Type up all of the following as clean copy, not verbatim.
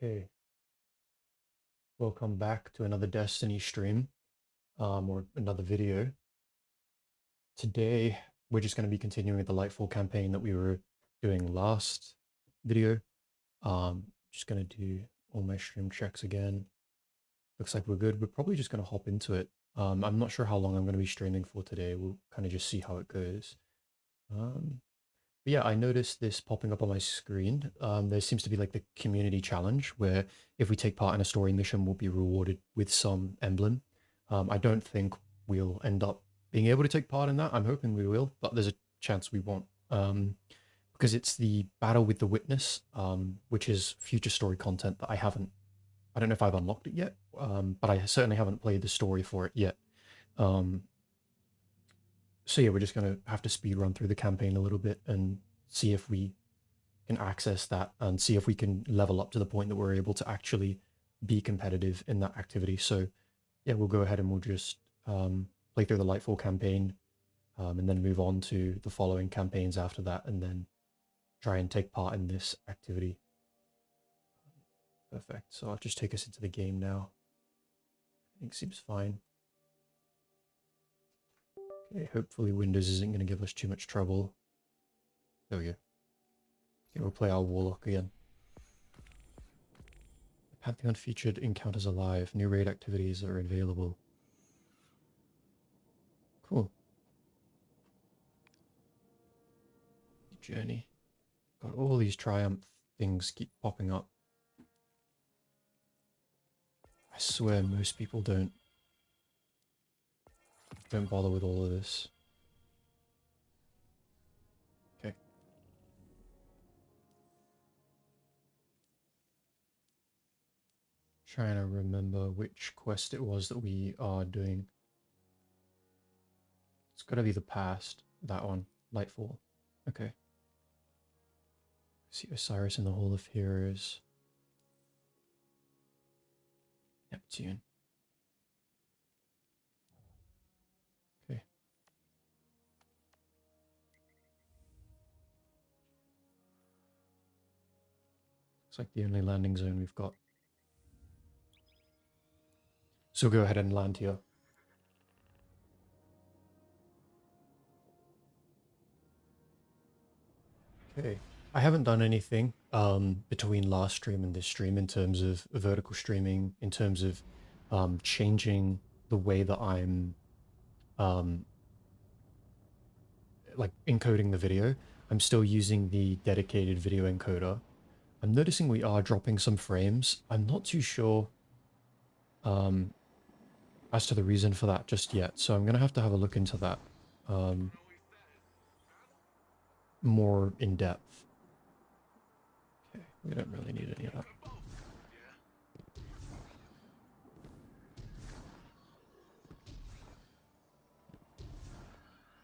Okay, welcome back to another Destiny stream, or another video. Today, we're just going to be continuing with the Lightfall campaign that we were doing last video. Just going to do all my stream checks again. Looks like we're good. We're probably just going to hop into it. I'm not sure how long I'm going to be streaming for today. We'll kind of just see how it goes. But yeah, I noticed this popping up on my screen. There seems to be like the community challenge where if we take part in a story mission, we'll be rewarded with some emblem. I don't think we'll end up being able to take part in that. I'm hoping we will, but there's a chance we won't. Because it's the battle with the witness, which is future story content that I don't know if I've unlocked it yet, but I certainly haven't played the story for it yet. So yeah, we're just gonna have to speed run through the campaign a little bit and see if we can access that and see if we can level up to the point that we're able to actually be competitive in that activity. So yeah, we'll go ahead and we'll just play through the Lightfall campaign and then move on to the following campaigns after that and then try and take part in this activity. Perfect. So I'll just take us into the game now. I think seems fine. Okay, hopefully Windows isn't going to give us too much trouble. There we go. Okay, we'll play our Warlock again. The Pantheon featured encounters alive. New raid activities are available. Cool. Journey. God, all these triumph things keep popping up. I swear most people don't bother with all of this. Okay. Trying to remember which quest it was that we are doing. It's gotta be the past. That one. Lightfall. Okay. See Osiris in the Hall of Heroes. Neptune. Okay. Looks like the only landing zone we've got. So go ahead and land here. Okay. I haven't done anything between last stream and this stream in terms of vertical streaming, in terms of changing the way that I'm like encoding the video. I'm still using the dedicated video encoder. I'm noticing we are dropping some frames. I'm not too sure as to the reason for that just yet, so I'm gonna have to have a look into that more in depth. Okay, we don't really need any of that.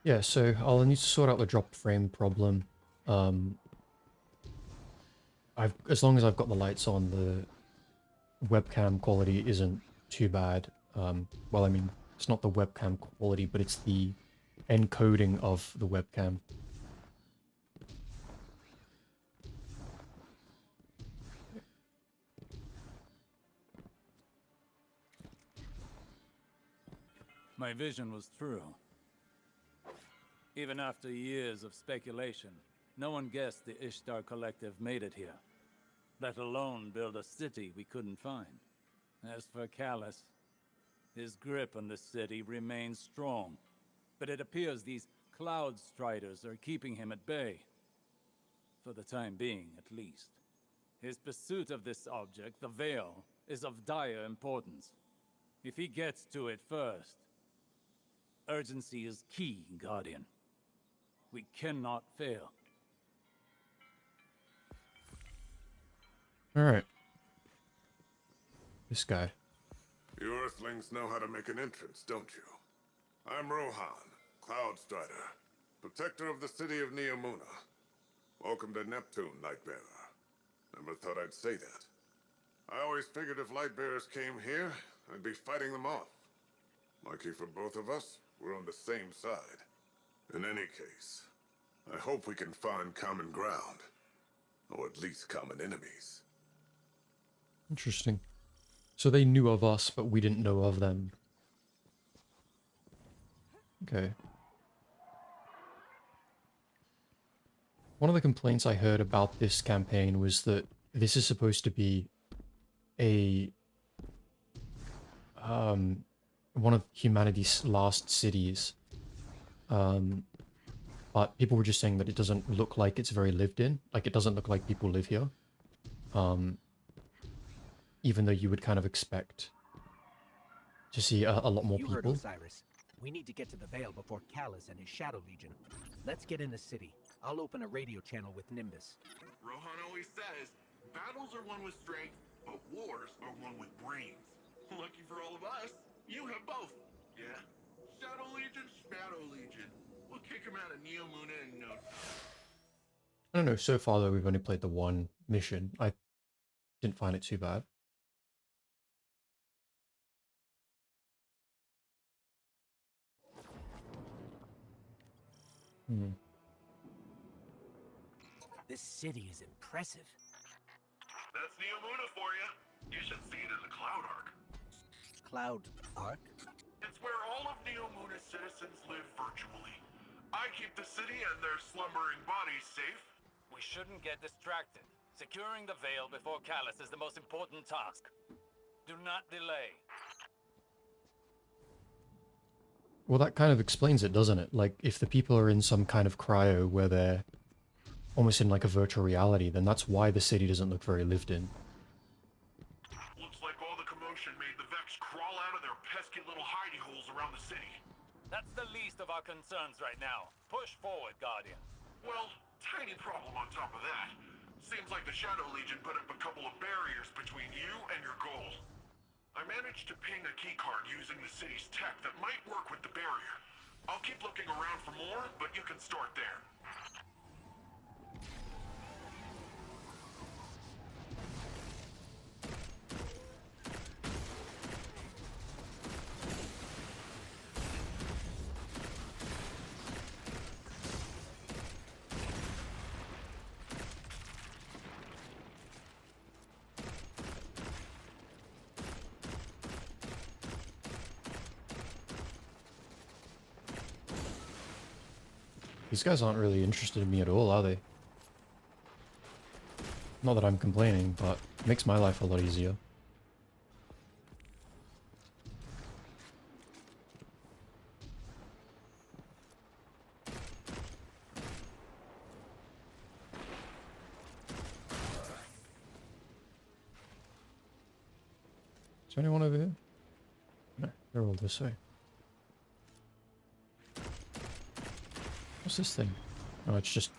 Yeah, so I'll need to sort out the dropped frame problem. As long as I've got the lights on, the webcam quality isn't too bad. Well, I mean, it's not the webcam quality, but it's the encoding of the webcam. My vision was true. Even after years of speculation, no one guessed the Ishtar Collective made it here, let alone build a city we couldn't find. As for Callus, his grip on the city remains strong, but it appears these Cloud Striders are keeping him at bay. For the time being, at least. His pursuit of this object, the Veil, is of dire importance. If he gets to it first, urgency is key, Guardian. We cannot fail. Alright. This guy. You Earthlings know how to make an entrance, don't you? I'm Rohan, Cloud Strider, protector of the city of Neomuna. Welcome to Neptune, Lightbearer. Never thought I'd say that. I always figured if Lightbearers came here, I'd be fighting them off. Lucky for both of us, we're on the same side. In any case, I hope we can find common ground. Or at least common enemies. Interesting. So they knew of us, but we didn't know of them. Okay. One of the complaints I heard about this campaign was that this is supposed to be a one of humanity's last cities. But people were just saying that it doesn't look like it's very lived in. Like, it doesn't look like people live here. Even though you would kind of expect to see a lot more You heard people. Osiris. We need to get to the Vale before Callus and his Shadow Legion. Let's get in the city. I'll open a radio channel with Nimbus. Rohan always says, battles are won with strength, but wars are won with brains. Lucky for all of us, you have both. Yeah? Shadow Legion, Shadow Legion. We'll kick him out of Neomuna in no time. I don't know, so far though we've only played the one mission. I didn't find it too bad. This city is impressive. That's Neomuna for you. You should see it as a cloud arc. Cloud Arc? It's where all of Neomuna's citizens live virtually. I keep the city and their slumbering bodies safe. We shouldn't get distracted. Securing the Vale before Callus is the most important task. Do not delay. Well, that kind of explains it, doesn't it? Like, if the people are in some kind of cryo where they're almost in like a virtual reality, then that's why the city doesn't look very lived in. Looks like all the commotion made the Vex crawl out of their pesky little hidey holes around the city. That's the least of our concerns right now. Push forward, Guardian. Well, tiny problem on top of that. Seems like the Shadow Legion put up a couple of barriers between you and your goal. I managed to ping a keycard using the city's tech that might work with the barrier. I'll keep looking around for more, but you can start there. These guys aren't really interested in me at all, are they? Not that I'm complaining, but it makes my life a lot easier. Is there anyone over here? No, they're all this way. What's this thing? Oh, it's just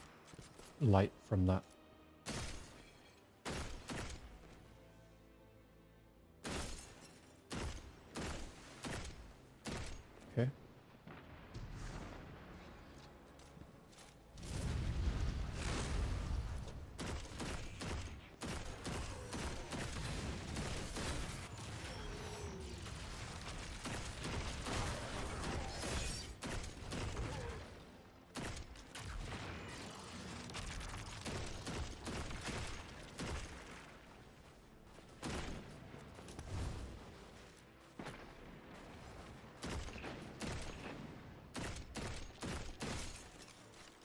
light from that. Okay.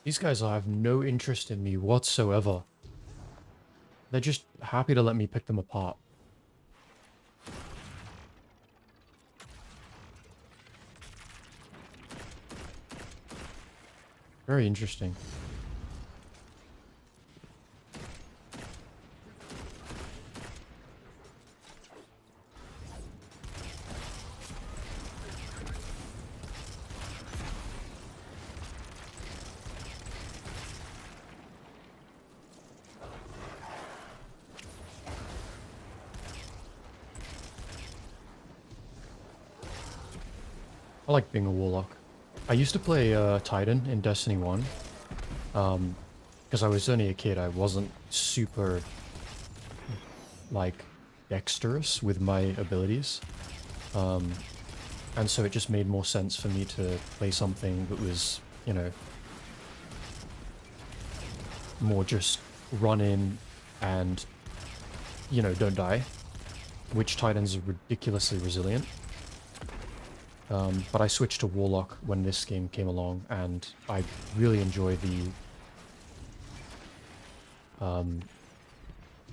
These guys have no interest in me whatsoever. They're just happy to let me pick them apart. Very interesting. I like being a warlock. I used to play Titan in Destiny 1. Because I was only a kid, I wasn't super, like, dexterous with my abilities. And so it just made more sense for me to play something that was, you know, more just run in and, you know, don't die. Witch Titans are ridiculously resilient. But I switched to Warlock when this game came along, and I really enjoy the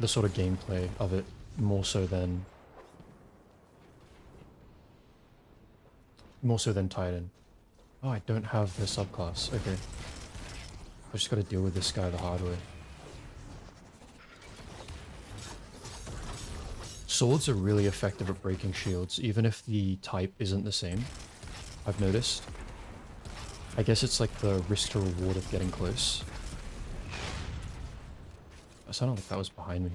sort of gameplay of it more so than Titan. Oh, I don't have the subclass. Okay. I just gotta deal with this guy the hard way. Swords are really effective at breaking shields, even if the type isn't the same, I've noticed. I guess it's like the risk to reward of getting close. It sounded like that was behind me.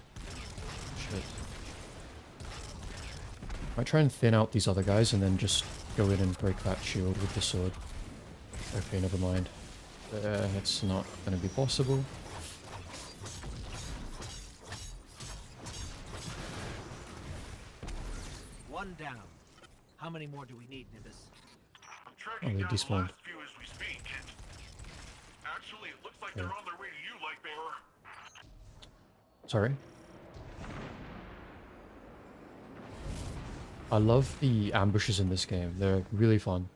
Shit. Might try and thin out these other guys and then just go in and break that shield with the sword. Okay, never mind. It's not going to be possible. One down. How many more do we need, Nimbus? I'm tracking they down the despawned. last few as we speak. Actually, it looks like they're on their way to you, Lightbearer. Sorry? I love the ambushes in this game. They're really fun.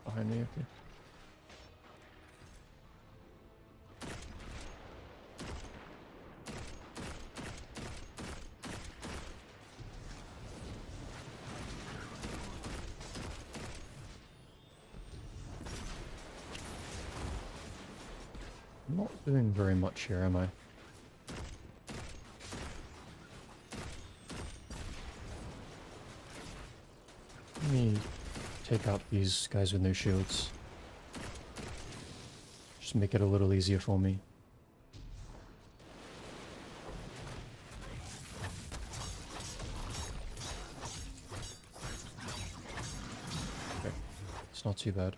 Behind me, okay. I'm not doing very much here, am I? Let me take out these guys with no shields. Just make it a little easier for me. Okay, it's not too bad.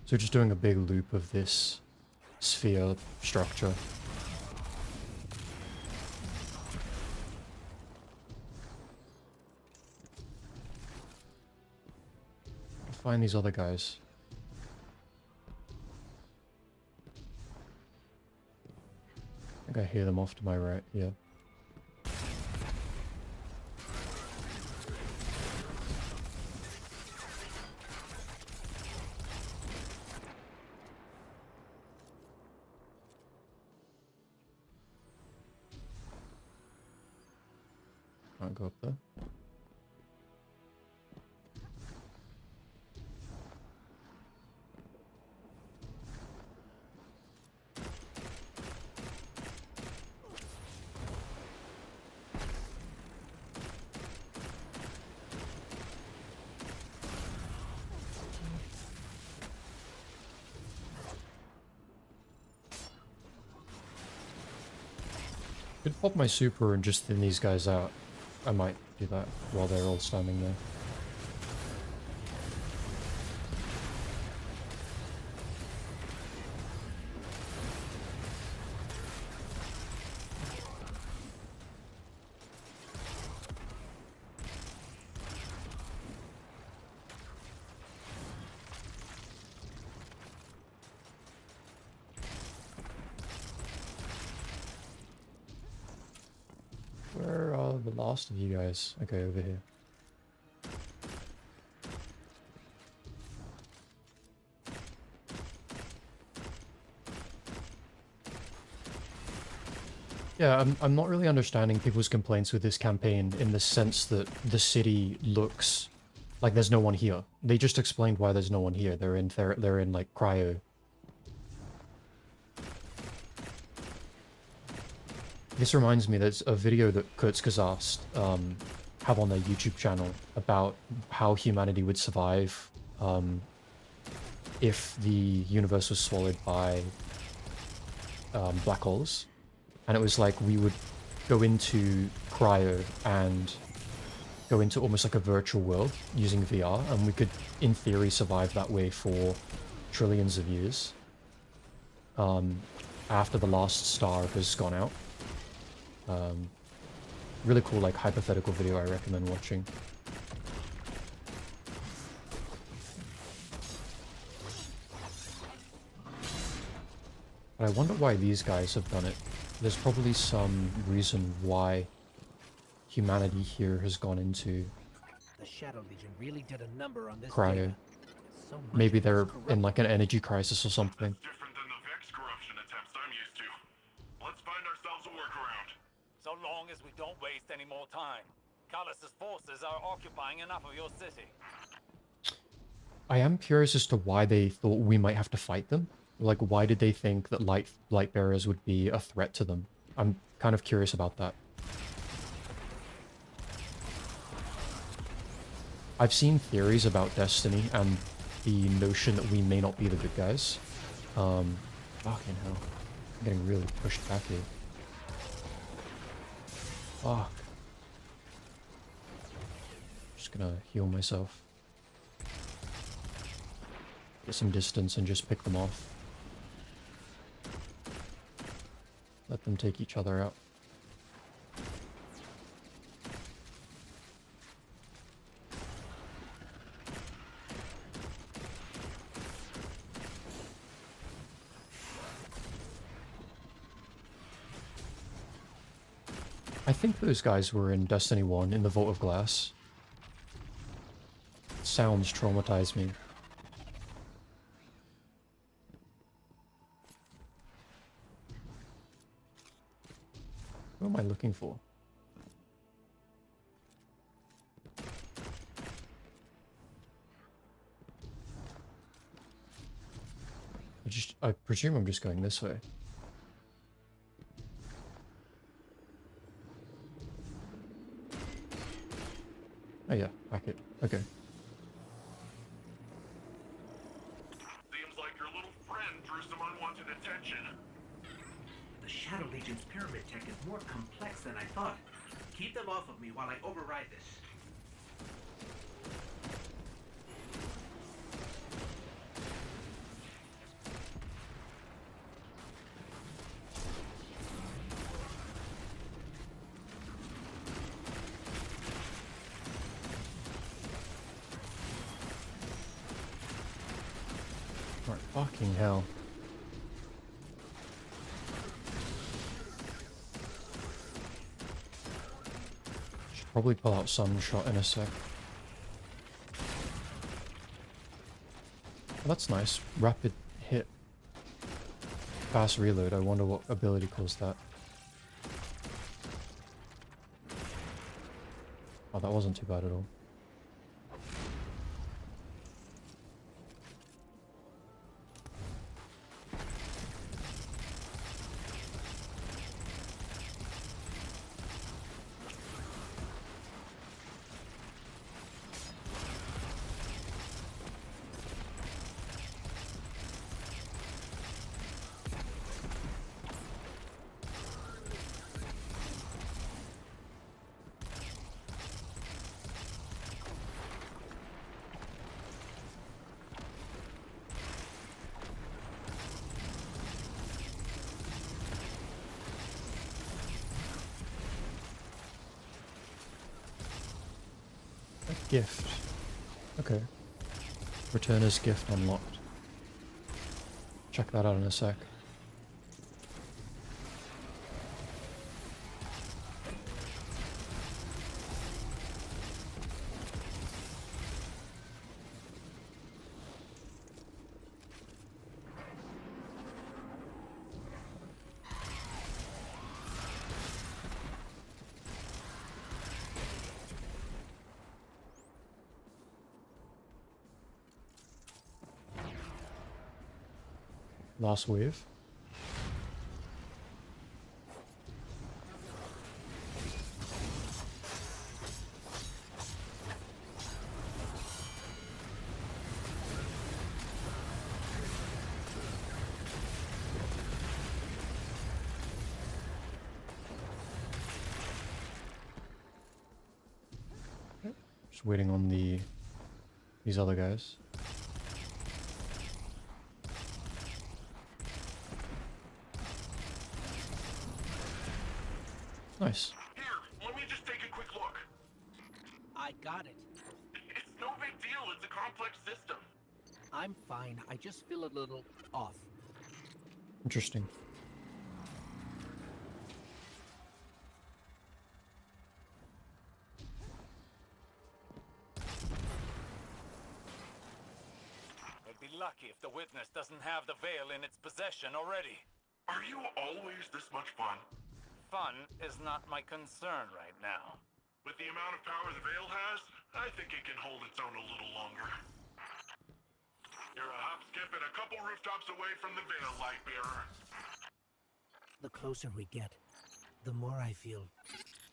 So just doing a big loop of this sphere structure. Find these other guys. I think I hear them off to my right, yeah. Can't go up there. Could pop my super and just thin these guys out. I might do that while they're all standing there. Where are the last of you guys? Okay, over here. Yeah, I'm not really understanding people's complaints with this campaign in the sense that the city looks like there's no one here. They just explained why there's no one here. They're in like cryo. This reminds me, there's a video that Kurzgesagt have on their YouTube channel about how humanity would survive if the universe was swallowed by black holes, and it was like we would go into cryo and go into almost like a virtual world using VR, and we could, in theory, survive that way for trillions of years after the last star has gone out. Really cool, like, hypothetical video I recommend watching. But I wonder why these guys have done it. There's probably some reason why humanity here has gone into The Shadow Legion really did a number on this cryo. data. So much Maybe of it is they're corrupt. in like an energy crisis or something. That's different than the Vex corruption attempts I'm used to. Let's find ourselves a workaround. So long as we don't waste any more time. Callus's forces are occupying enough of your city. I am curious as to why they thought we might have to fight them. Like, why did they think that light bearers would be a threat to them? I'm kind of curious about that. I've seen theories about Destiny and the notion that we may not be the good guys. Fucking hell. I'm getting really pushed back here. Fuck. Just gonna heal myself. Get some distance and just pick them off. Let them take each other out. I think those guys were in Destiny 1 in the Vault of Glass. Sounds traumatized me. What am I looking for? I presume I'm just going this way. Oh yeah, packet. Okay. Seems like your little friend drew some unwanted attention. The Shadow Legion's pyramid tech is more complex than I thought. Keep them off of me while I override this. Alright, fucking hell. Should probably pull out some shot in a sec. Oh, that's nice. Rapid hit. Fast reload. I wonder what ability caused that. Oh, that wasn't too bad at all. A gift. Okay. Returner's gift unlocked. Check that out in a sec. Last wave. Just waiting on these other guys. Nice. Here, let me just take a quick look. I got it. It's no big deal, it's a complex system. I'm fine. I just feel a little off. Interesting. I'd be lucky if the witness doesn't have the veil in its possession already. Are you always this much fun? Fun is not my concern right now. With the amount of power the Veil has, I think it can hold its own a little longer. You're a hop, skip, and a couple rooftops away from the Veil, Lightbearer. The closer we get, the more I feel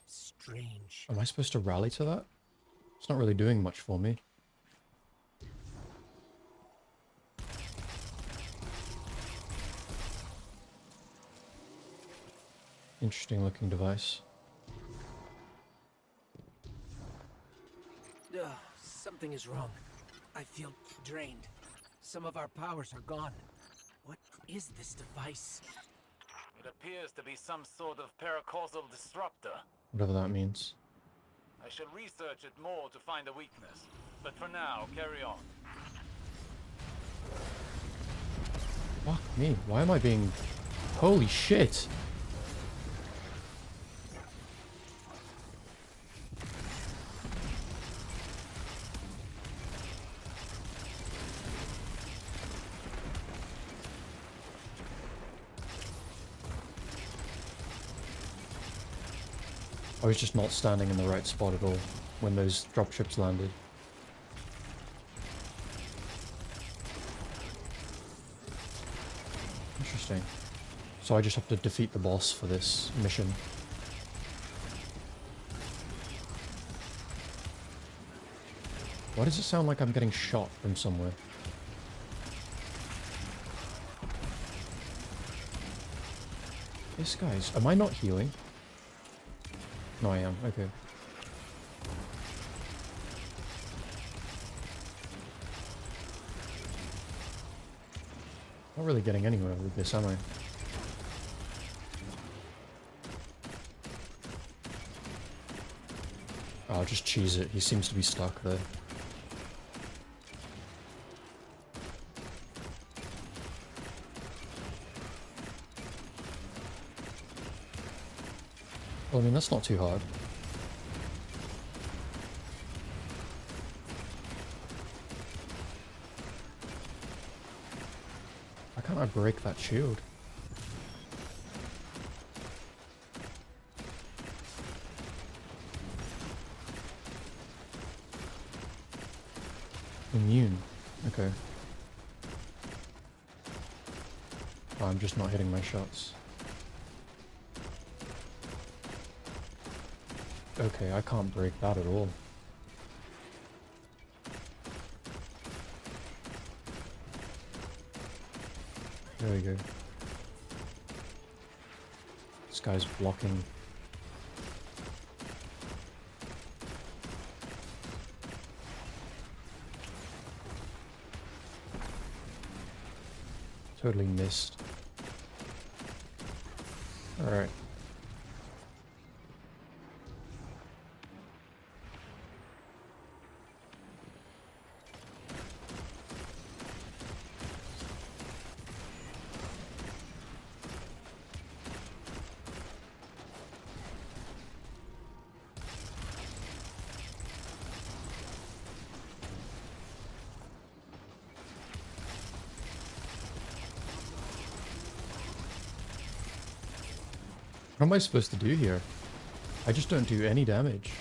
strange. Am I supposed to rally to that? It's not really doing much for me. Interesting looking device. Something is wrong. I feel drained. Some of our powers are gone. What is this device? It appears to be some sort of paracausal disruptor. Whatever that means. I shall research it more to find a weakness. But for now, carry on. Fuck me. Why am I being... Holy shit! I was just not standing in the right spot at all when those dropships landed. Interesting. So I just have to defeat the boss for this mission. Why does it sound like I'm getting shot from somewhere? This guy's... Am I not healing? No, I am. Okay. Not really getting anywhere with this, am I? I'll just cheese it. He seems to be stuck there. Well, I mean, that's not too hard. Why can't I break that shield? Immune. Okay. Oh, I'm just not hitting my shots. Okay, I can't break that at all. There we go. This guy's blocking. Totally missed. Alright. What am I supposed to do here? I just don't do any damage.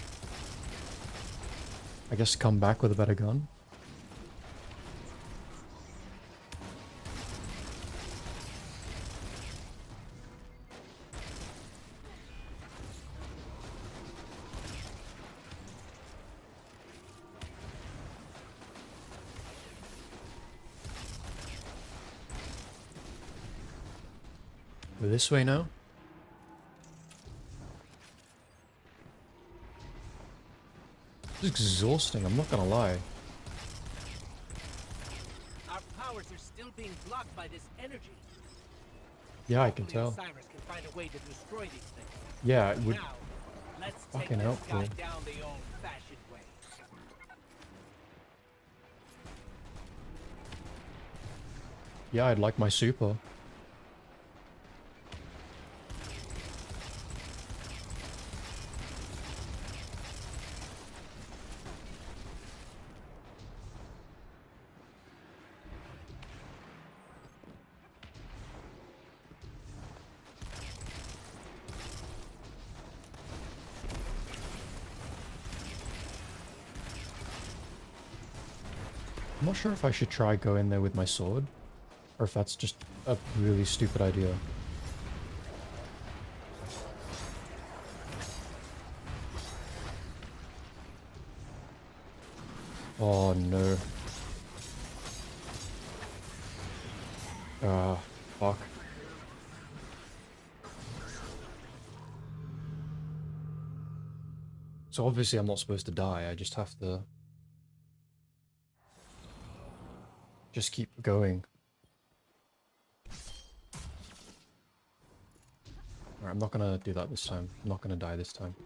I guess come back with a better gun? Go this way now? It's exhausting, I'm not gonna lie. Our powers are still being blocked by this energy. Yeah, I can Hopefully tell. Osiris can find a way to destroy these things. Yeah, it would Now, let's take fucking this helpful. guy down the old-fashioned way. Yeah, I'd like my super. I'm not sure if I should try go in there with my sword, or if that's just a really stupid idea. Oh no. Ah, fuck. So obviously I'm not supposed to die, I just have to just keep going. Alright, I'm not gonna do that this time. I'm not gonna die this time.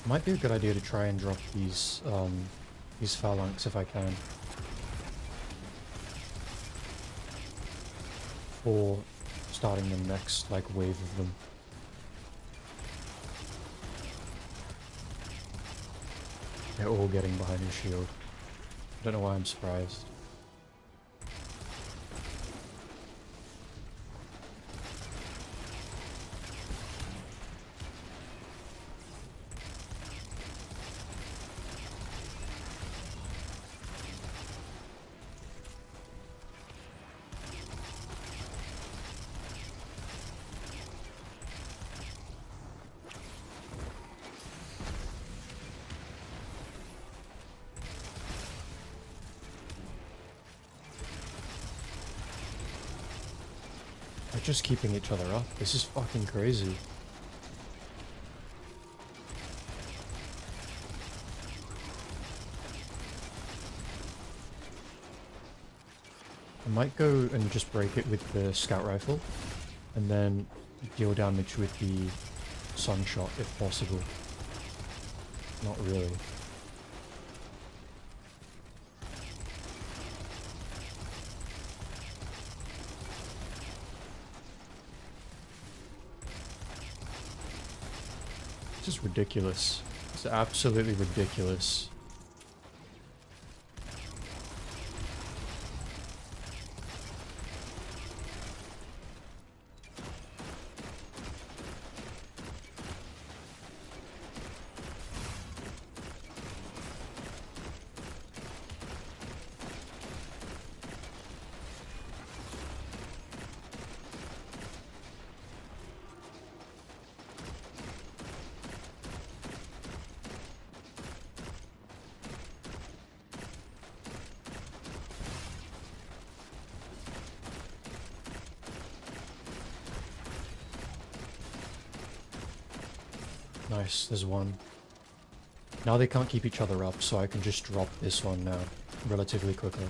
Might be a good idea to try and drop these phalanx if I can. Or starting the next, like, wave of them. They're all getting behind his shield. I don't know why I'm surprised. They're just keeping each other up. This is fucking crazy. I might go and just break it with the scout rifle, and then deal damage with the sun shot if possible. Not really. This is ridiculous. It's absolutely ridiculous. Nice, there's one. Now they can't keep each other up, so I can just drop this one now relatively quickly.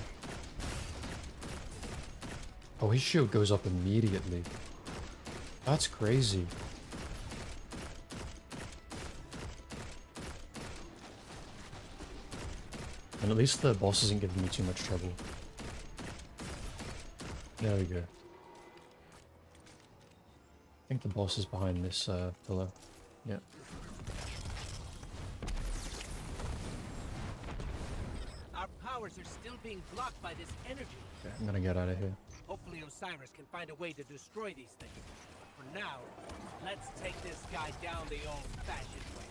Oh, his shield goes up immediately. That's crazy. And at least the boss isn't giving me too much trouble. There we go. I think the boss is behind this pillar. Yeah. Our powers are still being blocked by this energy. Okay, I'm gonna get out of here. Hopefully Osiris can find a way to destroy these things. For now, let's take this guy down the old-fashioned way.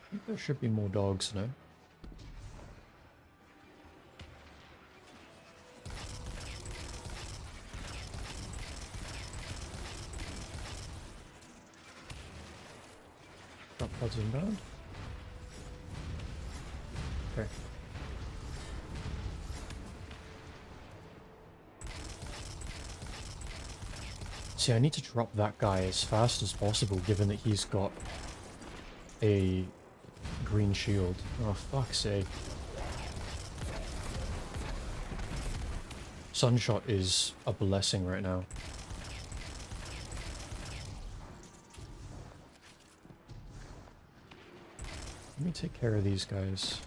I think there should be more dogs, no? Drop pods inbound. Okay. See, I need to drop that guy as fast as possible, given that he's got a green shield. Oh, fuck's sake. Sunshot is a blessing right now. Let me take care of these guys.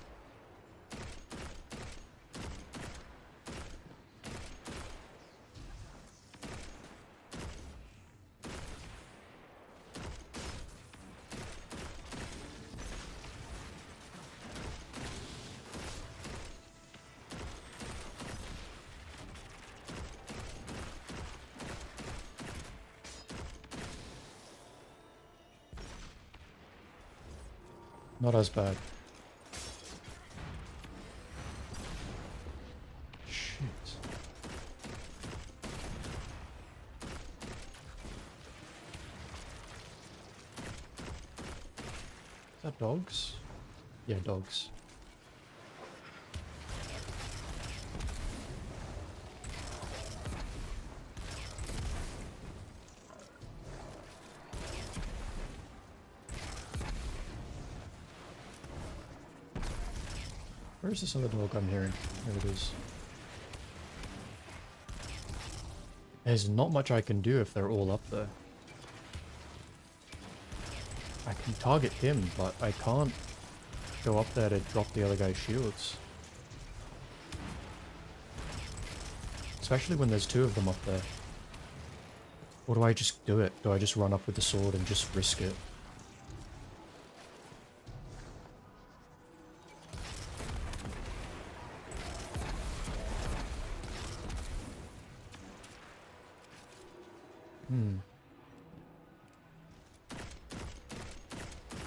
Not as bad. Shit. Is that dogs? Yeah, dogs. Where's this other dog I'm hearing? There it is. There's not much I can do if they're all up there. I can target him, but I can't go up there to drop the other guy's shields. Especially when there's two of them up there. Or do I just do it? Do I just run up with the sword and just risk it?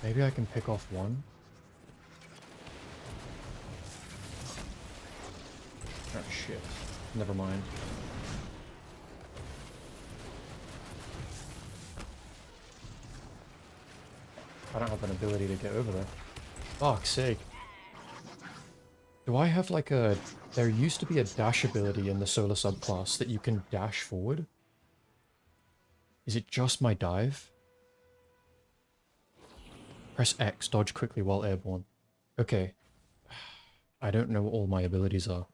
Maybe I can pick off one. Oh shit. Never mind. I don't have an ability to get over there. Fuck's sake. Do I have like a... There used to be a dash ability in the solar subclass that you can dash forward? Is it just my dive? Press X, dodge quickly while airborne. Okay. I don't know what all my abilities are.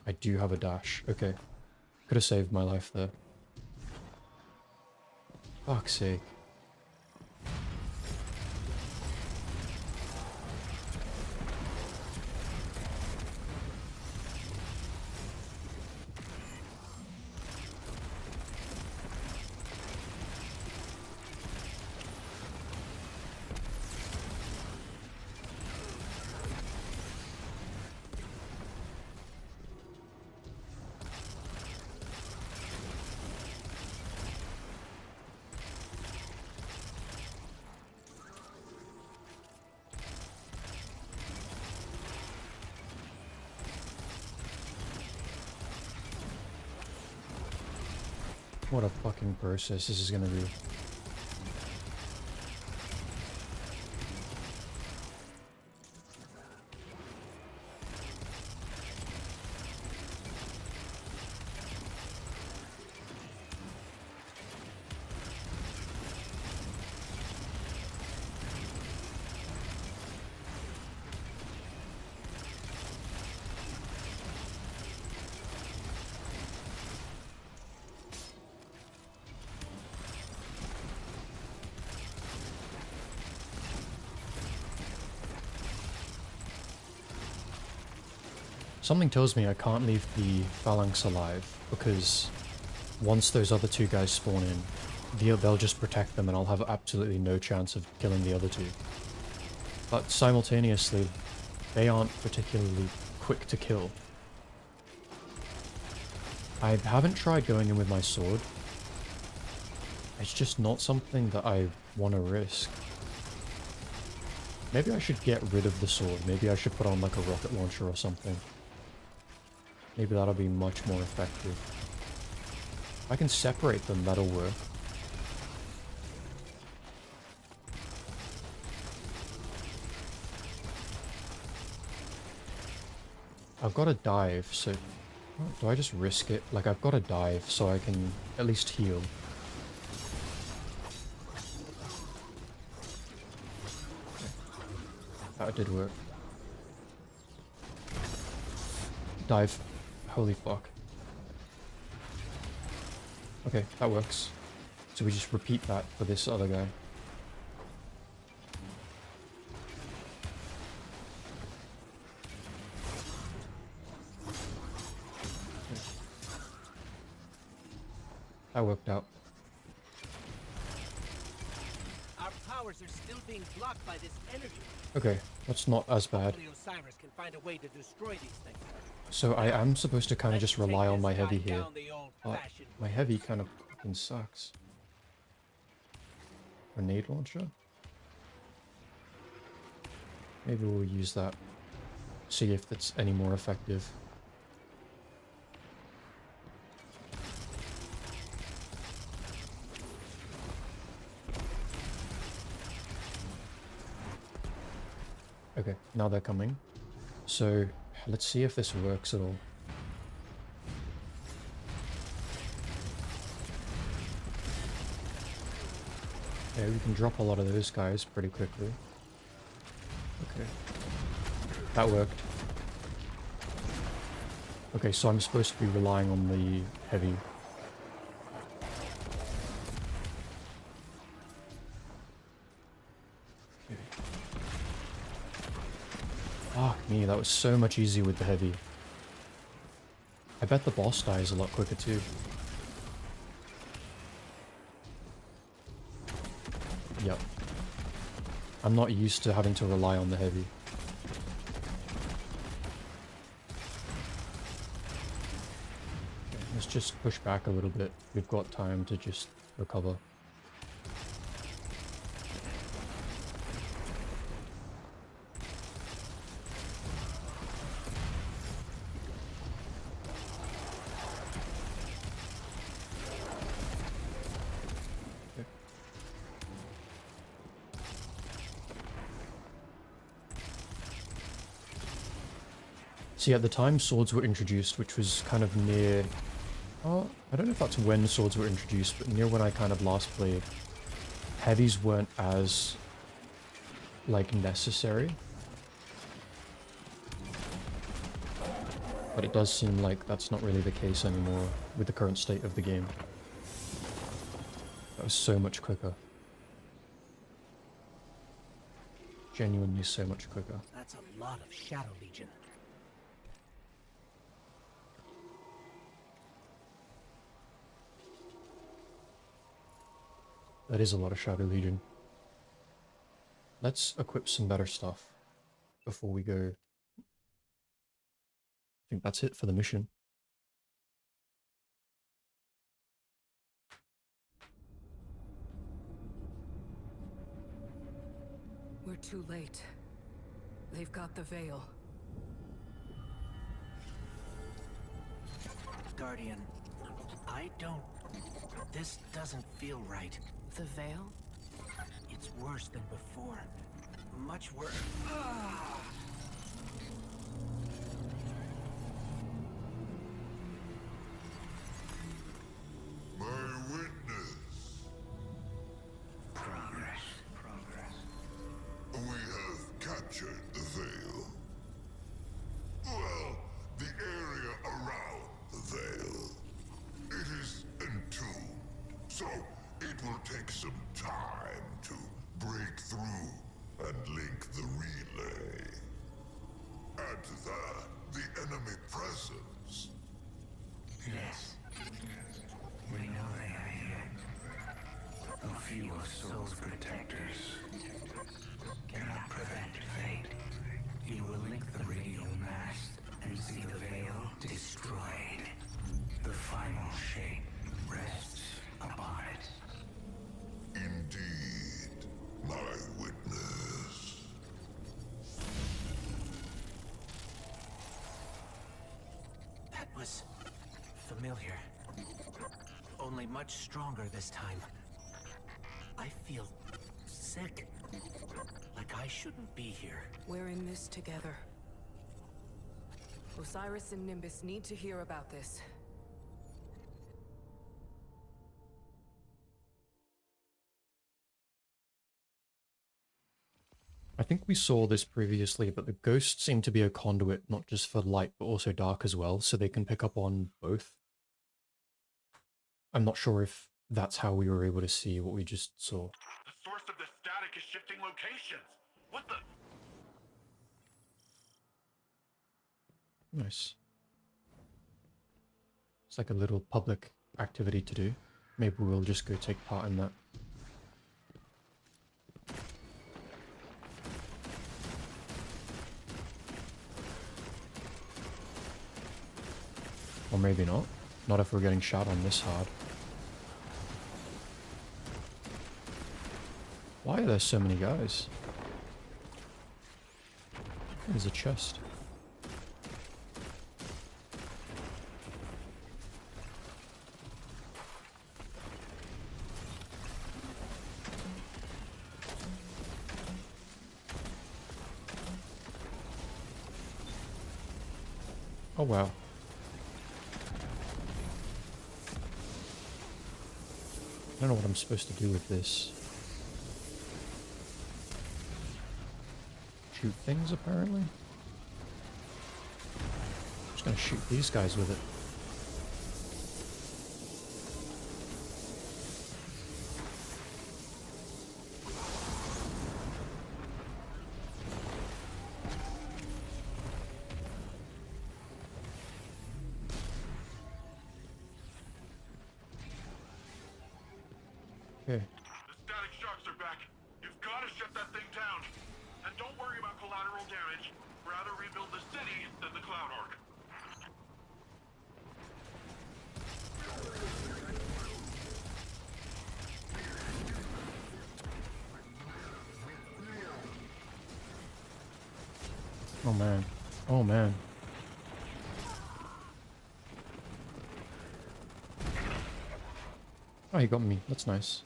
I do have a dash. Okay. Could have saved my life there. Fuck's sake. What a fucking process this is gonna be. Something tells me I can't leave the phalanx alive, because once those other two guys spawn in, they'll just protect them and I'll have absolutely no chance of killing the other two. But simultaneously, they aren't particularly quick to kill. I haven't tried going in with my sword. It's just not something that I want to risk. Maybe I should get rid of the sword. Maybe I should put on like a rocket launcher or something. Maybe that'll be much more effective. If I can separate them, that'll work. I've got to dive, so... do I just risk it? Like, I've got to dive so I can at least heal. That did work. Dive. Holy fuck. Okay, that works. So we just repeat that for this other guy. That worked out. Our powers are still being blocked by this energy. Okay, that's not as bad. Only Osiris can find a way to destroy these things. So I am supposed to kind of just rely on my heavy here. Down the old-fashioned My heavy kind of fucking sucks. Grenade launcher? Maybe we'll use that. See if that's any more effective. Okay, now they're coming. So, let's see if this works at all. Yeah, we can drop a lot of those guys pretty quickly. Okay. That worked. Okay, so I'm supposed to be relying on the heavy. Okay. Fuck me, that was so much easier with the heavy. I bet the boss dies a lot quicker too. Yep. I'm not used to having to rely on the heavy. Okay, let's just push back a little bit. We've got time to just recover. See, at the time swords were introduced, which was kind of near... Oh, I don't know if that's when swords were introduced, but near when I kind of last played. Heavies weren't as, like, necessary. But it does seem like that's not really the case anymore with the current state of the game. That was so much quicker. Genuinely so much quicker. That's a lot of Shadow Legion. That is a lot of Shadow Legion. Let's equip some better stuff before we go. I think that's it for the mission. We're too late. They've got the veil. Guardian, I don't... This doesn't feel right. The veil? It's worse than before. Much worse. My witness. Progress. We have captured the veil. Well, the area around the veil. It is entombed, so it will take some time to break through and link the relay. Add to that the enemy presence. Yes. We know they are here. A few of Soul's protectors cannot prevent fate. You will link the radio mast and see the veil destroyed. The final shape rests upon it. Indeed, my witness. That was familiar. Only much stronger this time. I feel sick. Like I shouldn't be here. We're in this together. Osiris and Nimbus need to hear about this. I think we saw this previously, but the ghosts seem to be a conduit not just for light but also dark as well, so they can pick up on both. I'm not sure if that's how we were able to see what we just saw. The source of the static is shifting locations. What the? Nice. It's like a little public activity to do. Maybe we'll just go take part in that. Or maybe not. Not if we're getting shot on this hard. Why are there so many guys? There's a chest. Oh wow. I don't know what I'm supposed to do with this. Shoot things, apparently? I'm just gonna shoot these guys with it. Okay. The static shocks are back. You've got to shut that thing down. And don't worry about collateral damage. Rather rebuild the city than the Cloud Ark. Oh man. Oh man. Oh, he got me. That's nice.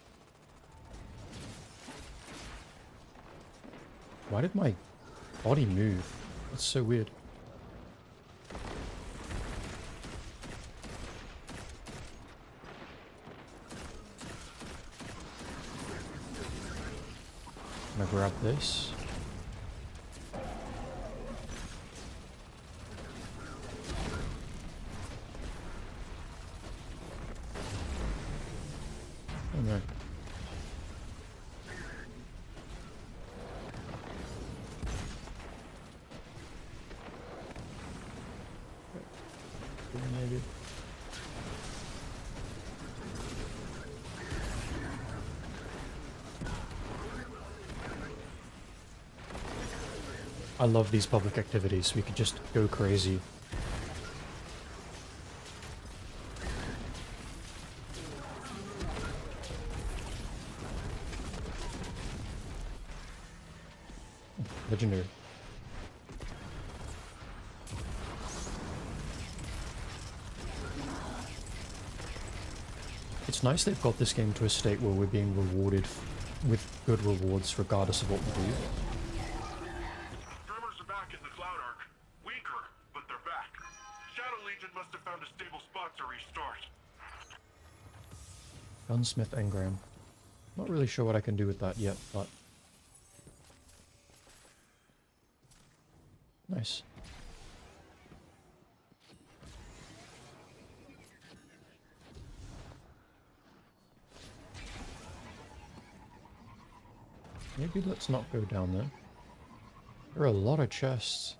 Why did my body move? That's so weird. I'm gonna grab this. Oh no. Maybe. I love these public activities. We could just go crazy. Legendary. It's nice they've got this game to a state where we're being rewarded with good rewards regardless of what we do. Drummers are back in the Cloud Ark. Weaker, but they're back. Shadow Legion must have found a stable spot to restart. Gunsmith engram. Not really sure what I can do with that yet, but... Nice. Maybe let's not go down there. There are a lot of chests.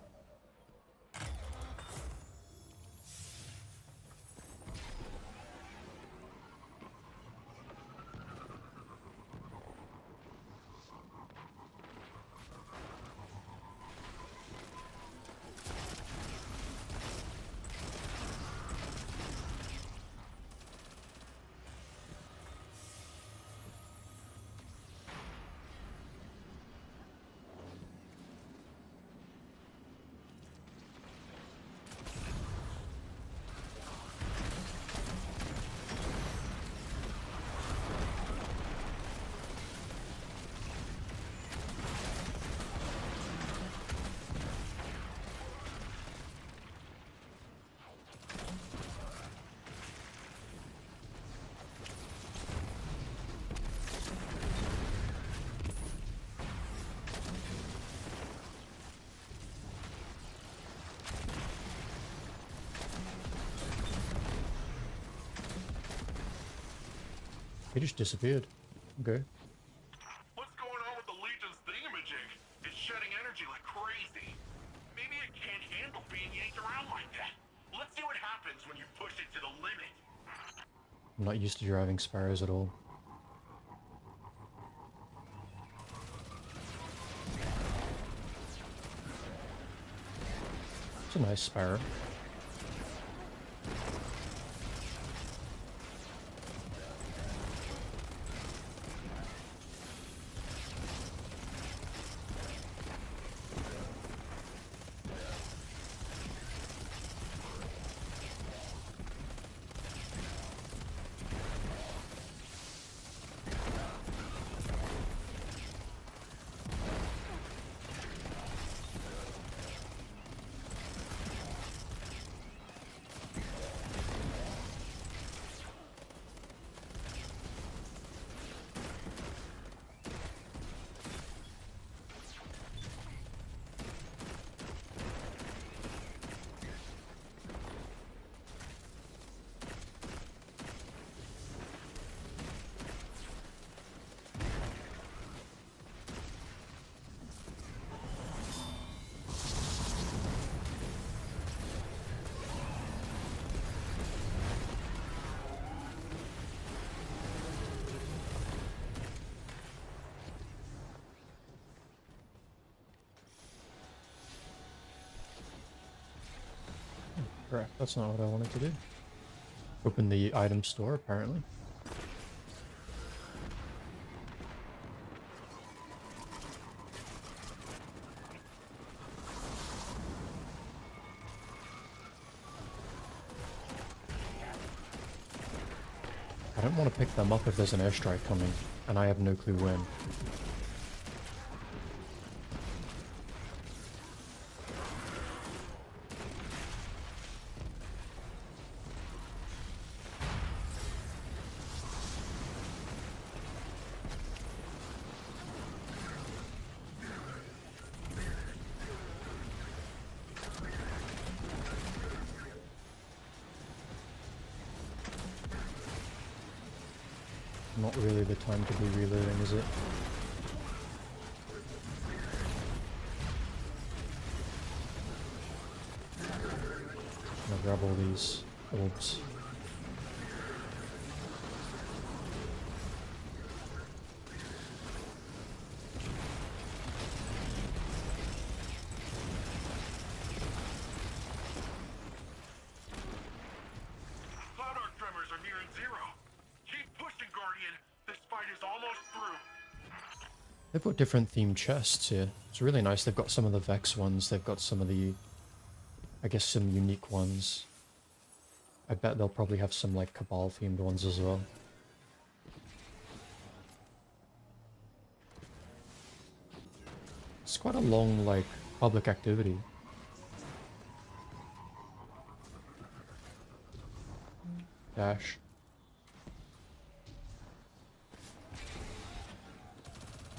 He just disappeared. Okay. What's going on with the Legion's thingamajig? It's shedding energy like crazy. Maybe it can't handle being yanked around like that. Let's see what happens when you push it to the limit. I'm not used to driving sparrows at all. It's a nice sparrow. Crap, that's not what I wanted to do. Open the item store, apparently. I don't want to pick them up if there's an airstrike coming, and I have no clue when. Not really the time to be reloading, is it? I'm gonna grab all these orbs. Cloud arc tremors are nearing zero. Keep pushing, Guardian. This fight is almost through. They've got different themed chests here. It's really nice. They've got some of the Vex ones. They've got some of the, I guess, some unique ones. I bet they'll probably have some, like, Cabal themed ones as well. It's quite a long, like, public activity. Dash.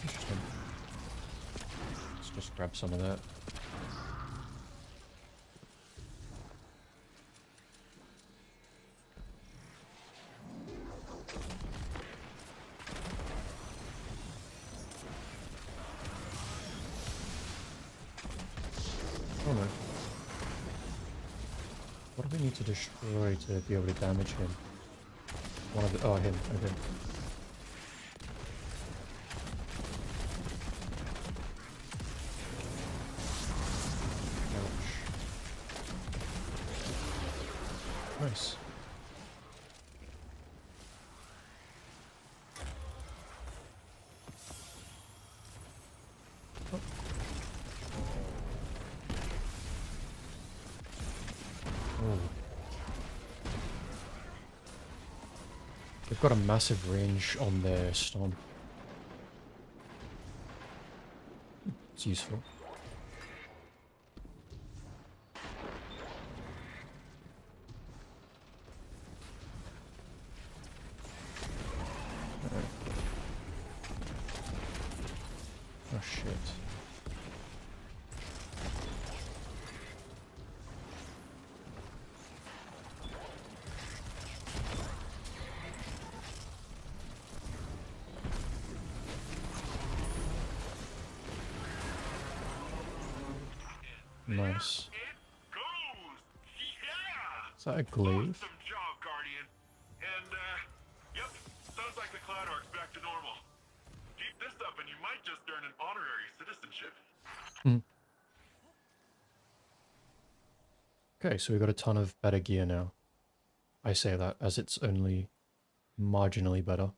Interesting. Let's just grab some of that. Oh no. What do we need to destroy to be able to damage him? One of the— oh, him, okay. Ouch. Nice. Oh. They've got a massive range on their stomp. It's useful. Oh shit. Nice. It goes! Yeah! Is that a glaive? Awesome job, Guardian. And, yep, sounds like the Cloud Ark's back to normal. Keep this up and you might just earn an honorary citizenship. Okay, so we got a ton of better gear now. I say that as it's only marginally better.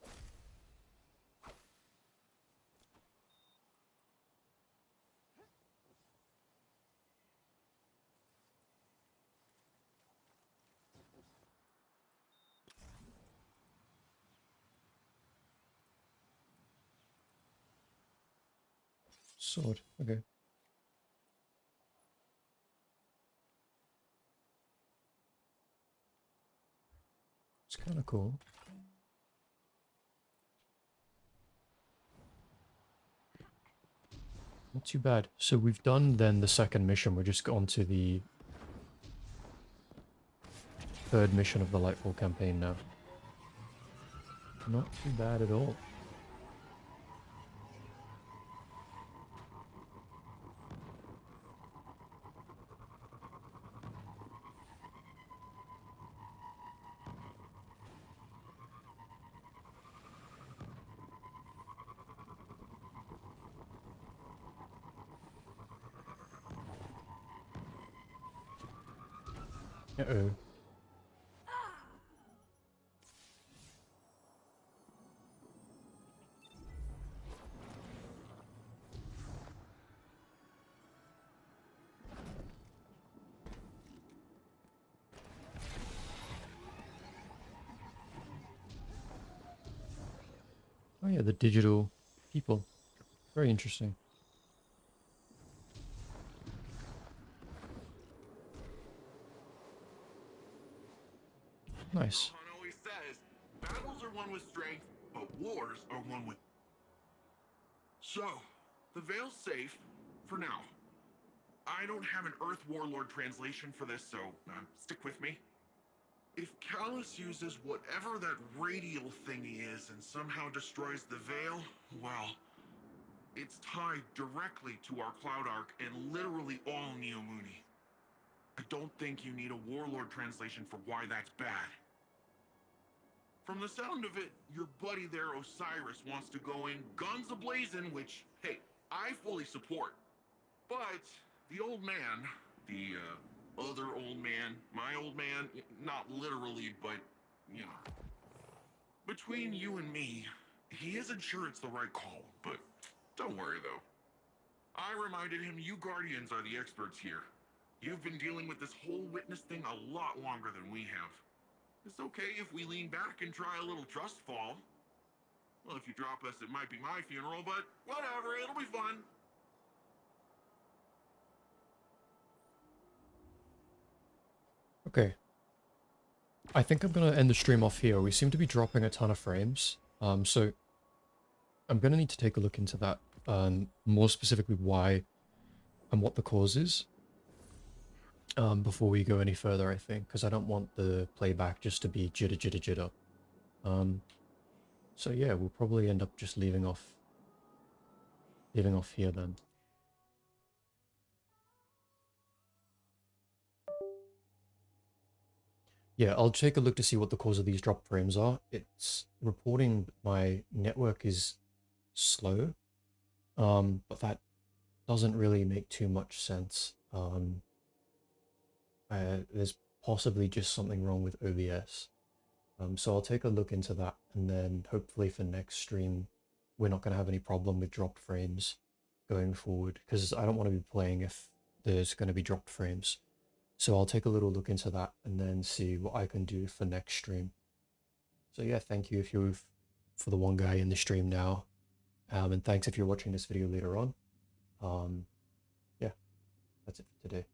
Sword, okay. It's kind of cool. Not too bad. So we've done then the second mission. We're just on to the third mission of the Lightfall campaign now. Not too bad at all. Uh-oh. Oh yeah, the digital people. Very interesting. Nice. Rohan always says, battles are won with strength, but wars are won with... So, the Veil's safe, for now. I don't have an Earth Warlord translation for this, so stick with me. If Callus uses whatever that radial thingy is and somehow destroys the Veil, well, it's tied directly to our Cloud Ark and literally all Neomuni. I don't think you need a Warlord translation for why that's bad. From the sound of it, your buddy there, Osiris, wants to go in guns a-blazing, which, hey, I fully support. But the old man, the other old man, my old man, not literally, but, you know. Between you and me, he isn't sure it's the right call, but don't worry though. I reminded him you Guardians are the experts here. You've been dealing with this whole witness thing a lot longer than we have. It's okay if we lean back and try a little trust fall. Well, if you drop us, it might be my funeral, but whatever, it'll be fun. Okay. I think I'm gonna end the stream off here. We seem to be dropping a ton of frames. So I'm gonna need to take a look into that. More specifically why and what the cause is. Before we go any further, I think, because I don't want the playback just to be jitter jitter jitter. So yeah, we'll probably end up just leaving off here then. Yeah, I'll take a look to see what the cause of these drop frames are. It's reporting my network is slow, but that doesn't really make too much sense. There's possibly just something wrong with OBS. So I'll take a look into that, and then hopefully for next stream, we're not going to have any problem with dropped frames going forward, because I don't want to be playing if there's going to be dropped frames. So I'll take a little look into that and then see what I can do for next stream. So yeah, thank you if you've for the one guy in the stream now. And thanks if you're watching this video later on. Yeah, that's it for today.